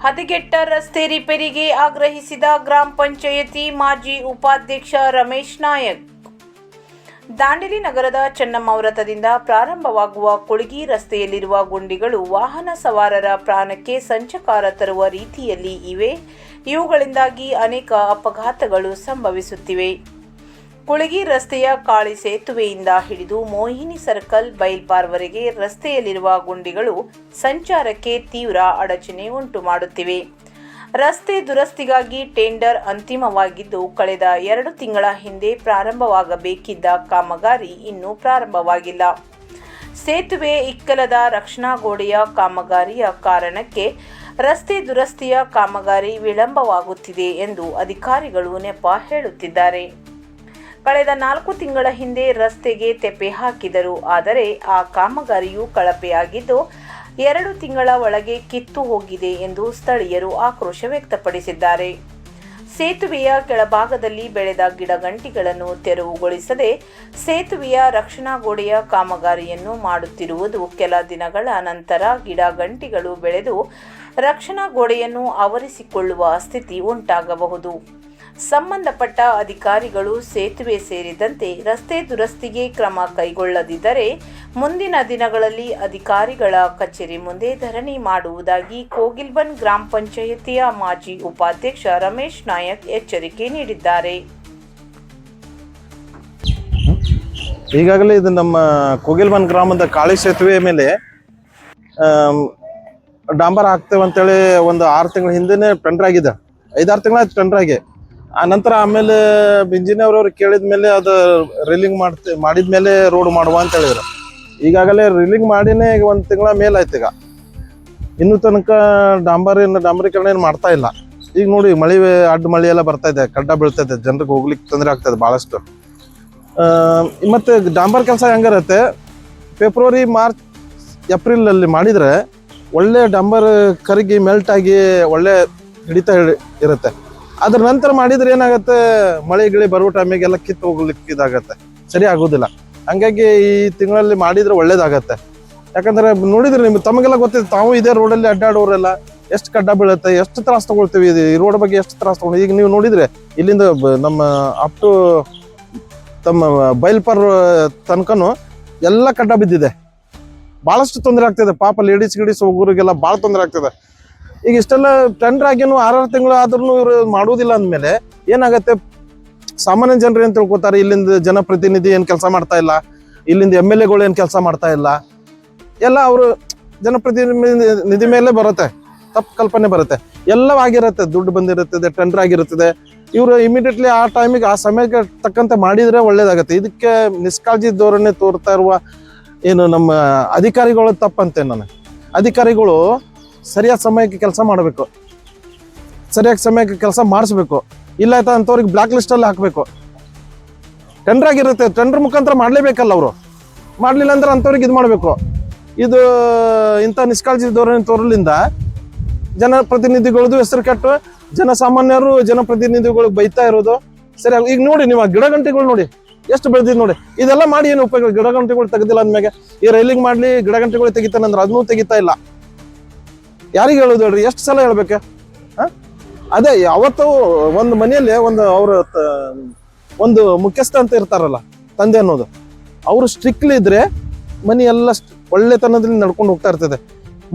ಹದಗೆಟ್ಟ ರಸ್ತೆ ರಿಪೇರಿಗೆ ಆಗ್ರಹಿಸಿದ ಗ್ರಾಮ ಪಂಚಾಯತಿ ಮಾಜಿ ಉಪಾಧ್ಯಕ್ಷ ರಮೇಶ್ ನಾಯಕ್. ದಾಂಡೇಲಿ ನಗರದ ಚೆನ್ನಮ್ಮ ವೃತ್ತದಿಂದ ಪ್ರಾರಂಭವಾಗುವ ಕುಳಗಿ ರಸ್ತೆಯಲ್ಲಿರುವ ಗುಂಡಿಗಳು ವಾಹನ ಸವಾರರ ಪ್ರಾಣಕ್ಕೆ ಸಂಚಕಾರ ತರುವ ರೀತಿಯಲ್ಲಿ ಇವೆ. ಇವುಗಳಿಂದಾಗಿ ಅನೇಕ ಅಪಘಾತಗಳು ಸಂಭವಿಸುತ್ತಿವೆ. ಕುಳಗಿ ರಸ್ತೆಯ ಕಾಳಿ ಸೇತುವೆಯಿಂದ ಹಿಡಿದು ಮೋಹಿನಿ ಸರ್ಕಲ್ ಬೈಲ್ಪಾರ್ವರೆಗೆ ರಸ್ತೆಯಲ್ಲಿರುವ ಗುಂಡಿಗಳು ಸಂಚಾರಕ್ಕೆ ತೀವ್ರ ಅಡಚಣೆ ಉಂಟು ಮಾಡುತ್ತಿವೆ. ರಸ್ತೆ ದುರಸ್ತಿಗಾಗಿ ಟೆಂಡರ್ ಅಂತಿಮವಾಗಿದ್ದು ಕಳೆದ 2 ತಿಂಗಳ ಹಿಂದೆ ಪ್ರಾರಂಭವಾಗಬೇಕಿದ್ದ ಕಾಮಗಾರಿ ಇನ್ನೂ ಪ್ರಾರಂಭವಾಗಿಲ್ಲ. ಸೇತುವೆ ಇಕ್ಕಲದ ರಕ್ಷಣಾ ಗೋಡೆಯ ಕಾಮಗಾರಿಯ ಕಾರಣಕ್ಕೆ ರಸ್ತೆ ದುರಸ್ತಿಯ ಕಾಮಗಾರಿ ವಿಳಂಬವಾಗುತ್ತಿದೆ ಎಂದು ಅಧಿಕಾರಿಗಳು ನೆಪ ಹೇಳುತ್ತಿದ್ದಾರೆ. ಕಳೆದ 4 ತಿಂಗಳ ಹಿಂದೆ ರಸ್ತೆಗೆ ತೆಪ್ಪೆ ಹಾಕಿದರು. ಆದರೆ ಆ ಕಾಮಗಾರಿಯು ಕಳಪೆಯಾಗಿದ್ದು 2 ತಿಂಗಳ ಒಳಗೆ ಕಿತ್ತು ಹೋಗಿದೆ ಎಂದು ಸ್ಥಳೀಯರು ಆಕ್ರೋಶ ವ್ಯಕ್ತಪಡಿಸಿದ್ದಾರೆ. ಸೇತುವೆಯ ಕೆಳಭಾಗದಲ್ಲಿ ಬೆಳೆದ ಗಿಡಗಂಟಿಗಳನ್ನು ತೆರವುಗೊಳಿಸದೆ ಸೇತುವೆಯ ರಕ್ಷಣಾ ಗೋಡೆಯ ಕಾಮಗಾರಿಯನ್ನು ಮಾಡುತ್ತಿರುವುದು ಕೆಲ ದಿನಗಳ ನಂತರ ಗಿಡಗಂಟಿಗಳು ಬೆಳೆದು ರಕ್ಷಣಾ ಗೋಡೆಯನ್ನು ಆವರಿಸಿಕೊಳ್ಳುವ ಸ್ಥಿತಿ ಉಂಟಾಗಬಹುದು. ಸಂಬಂಧಪಟ್ಟ ಅಧಿಕಾರಿಗಳು ಸೇತುವೆ ಸೇರಿದಂತೆ ರಸ್ತೆ ದುರಸ್ತಿಗೆ ಕ್ರಮ ಕೈಗೊಳ್ಳದಿದ್ದರೆ ಮುಂದಿನ ದಿನಗಳಲ್ಲಿ ಅಧಿಕಾರಿಗಳ ಕಚೇರಿ ಮುಂದೆ ಧರಣಿ ಮಾಡುವುದಾಗಿ ಕೋಗಿಲ್ಬನ್ ಗ್ರಾಮ ಪಂಚಾಯಿತಿಯ ಮಾಜಿ ಉಪಾಧ್ಯಕ್ಷ ರಮೇಶ್ ನಾಯಕ್ ಎಚ್ಚರಿಕೆ ನೀಡಿದ್ದಾರೆ. ಈಗಾಗಲೇ ಇದು ನಮ್ಮ ಕೋಗಿಲ್ಬನ್ ಗ್ರಾಮದ ಕಾಳಿ ಸೇತುವೆ ಮೇಲೆ ಡಾಂಬರ್ ಹಾಕ್ತೇವೆ ಅಂತೇಳಿ ಒಂದು 6 ತಿಂಗಳ ಹಿಂದೆನೇ ಟೆಂಡರ್ ಆಗಿದೆ. 5-6 ತಿಂಗಳಾಯ್ತು ಟೆಂಡರ್ ಆಗಿ. ನಂತರ ಆಮೇಲೆ ಇಂಜಿನಿಯರ್ ಅವ್ರು ಕೇಳಿದ ಮೇಲೆ ಅದು ರಿಲಿಂಗ್ ಮಾಡಿದ್ಮೇಲೆ ರೋಡ್ ಮಾಡುವ ಅಂತ ಹೇಳಿದ್ರು. ಈಗಾಗಲೇ ರಿಲಿಂಗ್ ಮಾಡಿನೇ ಈಗ 1 ತಿಂಗಳ ಮೇಲಾಯ್ತು. ಈಗ ಇನ್ನೂ ತನಕ ಡಾಂಬರೀಕರಣ ಏನು ಮಾಡ್ತಾ ಇಲ್ಲ. ಈಗ ನೋಡಿ ಮಳೆ ಅಡ್ಡ ಮಳೆ ಎಲ್ಲ ಬರ್ತಾ ಇದೆ, ಕಡ್ಡ ಬೀಳ್ತಾ ಇದೆ, ಜನರಿಗೆ ಹೋಗ್ಲಿಕ್ಕೆ ತೊಂದರೆ ಆಗ್ತದೆ ಭಾಳಷ್ಟು. ಮತ್ತೆ ಡಾಂಬರ್ ಕೆಲಸ ಹೆಂಗಿರುತ್ತೆ, ಫೆಬ್ರವರಿ ಮಾರ್ಚ್ ಏಪ್ರಿಲ್ ಅಲ್ಲಿ ಮಾಡಿದ್ರೆ ಒಳ್ಳೆ ಡಾಂಬರ್ ಕರಗಿ ಮೆಲ್ಟ್ ಆಗಿ ಒಳ್ಳೆ ಹಿಡಿತಾ ಇರುತ್ತೆ. ಅದ್ರ ನಂತರ ಮಾಡಿದ್ರೆ ಏನಾಗುತ್ತೆ, ಮಳೆ ಗಿಳಿ ಬರುವ ಟೈಮಿಗೆಲ್ಲ ಕಿತ್ತು ಹೋಗ್ಲಿಕ್ಕೆ ಇದಾಗತ್ತೆ, ಸರಿ ಆಗೋದಿಲ್ಲ. ಹಂಗಾಗಿ ಈ ತಿಂಗಳಲ್ಲಿ ಮಾಡಿದ್ರೆ ಒಳ್ಳೇದಾಗತ್ತೆ. ಯಾಕಂದ್ರೆ ನೋಡಿದ್ರೆ ತಮಗೆಲ್ಲ ಗೊತ್ತಿದೆ, ತಾವು ಇದೇ ರೋಡಲ್ಲಿ ಅಡ್ಡಾಡೋರೆಲ್ಲ ಎಷ್ಟು ಕಡ್ಡ ಬೀಳುತ್ತೆ, ಎಷ್ಟು ತ್ರಾಸ ತಗೊಳ್ತೀವಿ, ಈ ರೋಡ್ ಬಗ್ಗೆ ಎಷ್ಟು ತ್ರಾಸ ತಗೊಂಡು. ಈಗ ನೀವು ನೋಡಿದ್ರೆ ಇಲ್ಲಿಂದ ನಮ್ಮ ಅಪ್ ಟು ತಮ್ಮ ಬೈಲ್ಪರ್ ತನಕನು ಎಲ್ಲ ಕಡ್ಡ ಬಿದ್ದಿದೆ. ಭಾಳಷ್ಟು ತೊಂದರೆ ಆಗ್ತಿದೆ. ಪಾಪ ಲೇಡೀಸ್ ಹೋಗೋರಿಗೆಲ್ಲ ಭಾಳ ತೊಂದರೆ ಆಗ್ತದೆ. ಈಗ ಇಷ್ಟೆಲ್ಲ ಟೆಂಡರ್ ಆಗಿನೂ 6 ತಿಂಗಳು ಆದ್ರೂ ಇವರು ಮಾಡುವುದಿಲ್ಲ ಅಂದಮೇಲೆ ಏನಾಗತ್ತೆ, ಸಾಮಾನ್ಯ ಜನರು ಏನ್ ತಿಳ್ಕೊತಾರೆ, ಇಲ್ಲಿಂದ ಜನಪ್ರತಿನಿಧಿ ಏನ್ ಕೆಲಸ ಮಾಡ್ತಾ ಇಲ್ಲ, ಇಲ್ಲಿಂದ MLA ಗಳು ಏನ್ ಕೆಲಸ ಮಾಡ್ತಾ ಇಲ್ಲ, ಎಲ್ಲ ಅವರು ಜನಪ್ರತಿನಿಧಿ ಮೇಲೆ ಬರುತ್ತೆ, ತಪ್ಪು ಕಲ್ಪನೆ ಬರುತ್ತೆ. ಎಲ್ಲವಾಗಿರುತ್ತೆ, ದುಡ್ಡು ಬಂದಿರುತ್ತದೆ, ಟೆಂಡರ್ ಆಗಿರುತ್ತದೆ. ಇವರು ಇಮಿಡಿಯೇಟ್ಲಿ ಆ ಟೈಮಿಗೆ ಆ ಸಮಯಕ್ಕೆ ತಕ್ಕಂತೆ ಮಾಡಿದ್ರೆ ಒಳ್ಳೇದಾಗತ್ತೆ. ಇದಕ್ಕೆ ನಿಷ್ಕಾಳಜಿ ಧೋರಣೆ ತೋರ್ತಾ ಇರುವ ಏನು ನಮ್ಮ ಅಧಿಕಾರಿಗಳು ತಪ್ಪಂತೆ. ನಾನು ಅಧಿಕಾರಿಗಳು ಸರಿಯಾದ ಸಮಯಕ್ಕೆ ಕೆಲಸ ಮಾಡಬೇಕು, ಸರಿಯಾದ ಸಮಯಕ್ಕೆ ಕೆಲಸ ಮಾಡಿಸ್ಬೇಕು. ಇಲ್ಲ ಆಯ್ತಾ ಅಂಥವ್ರಿಗೆ ಬ್ಲಾಕ್ ಲಿಸ್ಟಲ್ಲಿ ಹಾಕಬೇಕು. ಟೆಂಡರ್ ಆಗಿರುತ್ತೆ, ಟೆಂಡರ್ ಮುಖಾಂತರ ಮಾಡಲೇಬೇಕಲ್ಲ ಅವರು. ಮಾಡಲಿಲ್ಲ ಅಂದ್ರೆ ಅಂಥವ್ರಿಗೆ ಇದು ಮಾಡಬೇಕು. ಇದು ಇಂಥ ನಿಷ್ಕಾಳಜಿ ಧೋರಣೆ ತೋರಲಿಂದ ಜನಪ್ರತಿನಿಧಿಗಳದ್ದು ಹೆಸರು ಕೆಟ್ಟು ಜನಸಾಮಾನ್ಯರು ಜನಪ್ರತಿನಿಧಿಗಳು ಬೈತಾ ಇರೋದು ಸರಿಯಾಗಿ. ಈಗ ನೋಡಿ ನೀವು ಗಿಡಗಂಟಿಗಳು ನೋಡಿ ಎಷ್ಟು ಬೆಳೆದಿದ್ದು ನೋಡಿ. ಇದೆಲ್ಲ ಮಾಡಿ ಏನು ಉಪಯೋಗ, ಗಿಡಗಂಟಿಗಳು ತೆಗೆದಿಲ್ಲ ಅಂದ್ಮೇಲೆ. ಈ ರೈಲಿಂಗ್ ಮಾಡ್ಲಿ ಗಿಡಗಂಟಿಗಳು ತೆಗಿತಾನಂದ್ರೆ ಅದನ್ನೂ ತೆಗಿತಾ ಇಲ್ಲ. ಯಾರಿಗೆ ಹೇಳೋದು ಹೇಳ್ರಿ, ಎಷ್ಟು ಸಲ ಹೇಳ್ಬೇಕು? ಅದೇ ಯಾವತ್ತೂ ಒಂದು ಮನೆಯಲ್ಲಿ ಒಂದು ಮುಖ್ಯಸ್ಥ ಅಂತ ಇರ್ತಾರಲ್ಲ, ತಂದೆ ಅನ್ನೋದು, ಅವರು ಸ್ಟ್ರಿಕ್ಟ್ಲಿ ಇದ್ರೆ ಮನೆ ಎಲ್ಲ ಒಳ್ಳೆತನದಲ್ಲಿ ನಡ್ಕೊಂಡು ಹೋಗ್ತಾ ಇರ್ತದೆ.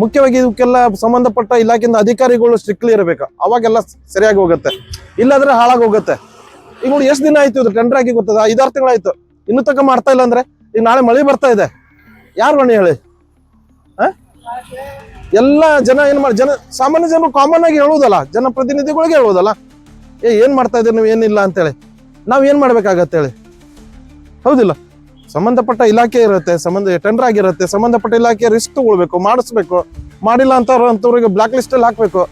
ಮುಖ್ಯವಾಗಿ ಇದಕ್ಕೆಲ್ಲ ಸಂಬಂಧಪಟ್ಟ ಇಲಾಖೆಯಿಂದ ಅಧಿಕಾರಿಗಳು ಸ್ಟ್ರಿಕ್ಟ್ಲಿ ಇರಬೇಕು, ಅವಾಗೆಲ್ಲ ಸರಿಯಾಗಿ ಹೋಗುತ್ತೆ. ಇಲ್ಲಾಂದ್ರೆ ಹಾಳಾಗಿ ಹೋಗುತ್ತೆ. ಈಗ ನೋಡಿ ಎಷ್ಟು ದಿನ ಆಯ್ತು ಇದು ಟೆಂಡರ್ ಆಗಿ, ಗೊತ್ತದ 5-6 ತಿಂಗಳಾಯ್ತು, ಇನ್ನೂ ತನಕ ಮಾಡ್ತಾ ಇಲ್ಲ. ಅಂದ್ರೆ ಈಗ ನಾಳೆ ಮಳೆ ಬರ್ತಾ ಇದೆ, ಯಾರು ಬನ್ನಿ ಹೇಳಿ? ಎಲ್ಲ ಜನ ಏನ್ ಮಾಡಿ, ಸಾಮಾನ್ಯ ಜನರು ಕಾಮನ್ ಆಗಿ ಹೇಳುವುದಲ್ಲ, ಜನಪ್ರತಿನಿಧಿಗಳಿಗೆ ಹೇಳುವುದಲ್ಲ, ಏನ್ ಮಾಡ್ತಾ ಇದ್ದೀರಿ ನೀವು, ಏನಿಲ್ಲ ಅಂತೇಳಿ. ನಾವ್ ಏನ್ ಮಾಡ್ಬೇಕಾಗತ್ತೆ ಹೇಳಿ? ಹೌದಿಲ್ಲ? ಸಂಬಂಧಪಟ್ಟ ಇಲಾಖೆ ಇರುತ್ತೆ, ಟೆಂಡರ್ ಆಗಿರುತ್ತೆ, ಸಂಬಂಧಪಟ್ಟ ಇಲಾಖೆ ರಿಸ್ಕ್ ತಗೊಳ್ಬೇಕು, ಮಾಡಿಸ್ಬೇಕು. ಮಾಡಿಲ್ಲ ಅಂತವ್ರಿಗೆ ಬ್ಲಾಕ್ ಲಿಸ್ಟ್ ಅಲ್ಲಿ ಹಾಕ್ಬೇಕು.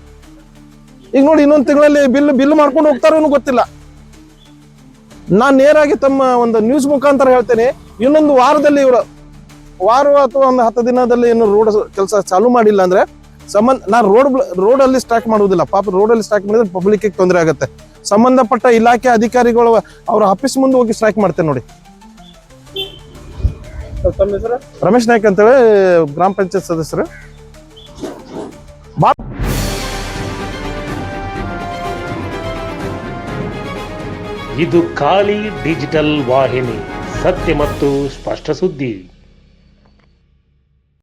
ಈಗ ನೋಡಿ ಇನ್ನೊಂದು ತಿಂಗಳಲ್ಲಿ ಬಿಲ್ ಮಾಡ್ಕೊಂಡು ಹೋಗ್ತಾರೋ ಗೊತ್ತಿಲ್ಲ. ನಾನ್ ನೇರಾಗಿ ತಮ್ಮ ಒಂದು ನ್ಯೂಸ್ ಮುಖಾಂತರ ಹೇಳ್ತೇನೆ, ಇನ್ನೊಂದು ವಾರದಲ್ಲಿ ವಾರ ಅಥವಾ ಒಂದು 10 ದಿನದಲ್ಲಿ ಏನು ರೋಡ್ ಕೆಲಸ ಚಾಲೂ ಮಾಡಿಲ್ಲ ಅಂದ್ರೆ ನಾನು ರೋಡ್ ಅಲ್ಲಿ ಸ್ಟ್ರೈಕ್ ಮಾಡುವುದಿಲ್ಲ. ಪಾಪ ರೋಡಲ್ಲಿ ಸ್ಟ್ರೈಕ್ ಮಾಡಿದ್ರೆ ಪಬ್ಲಿಕ್ ತೊಂದರೆ ಆಗುತ್ತೆ. ಸಂಬಂಧಪಟ್ಟ ಇಲಾಖೆ ಅಧಿಕಾರಿಗಳು ಅವ್ರ ಆಫೀಸ್ ಮುಂದೆ ಹೋಗಿ ಸ್ಟ್ರೈಕ್ ಮಾಡ್ತೇನೆ ನೋಡಿ. ರಮೇಶ್ ನಾಯ್ಕ್ ಅಂತೇಳಿ ಗ್ರಾಮ ಪಂಚಾಯತ್ ಸದಸ್ಯರು. ಇದು ಖಾಲಿ ಡಿಜಿಟಲ್ ವಾಹಿನಿ, ಸತ್ಯ ಮತ್ತು ಸ್ಪಷ್ಟ ಸುದ್ದಿ.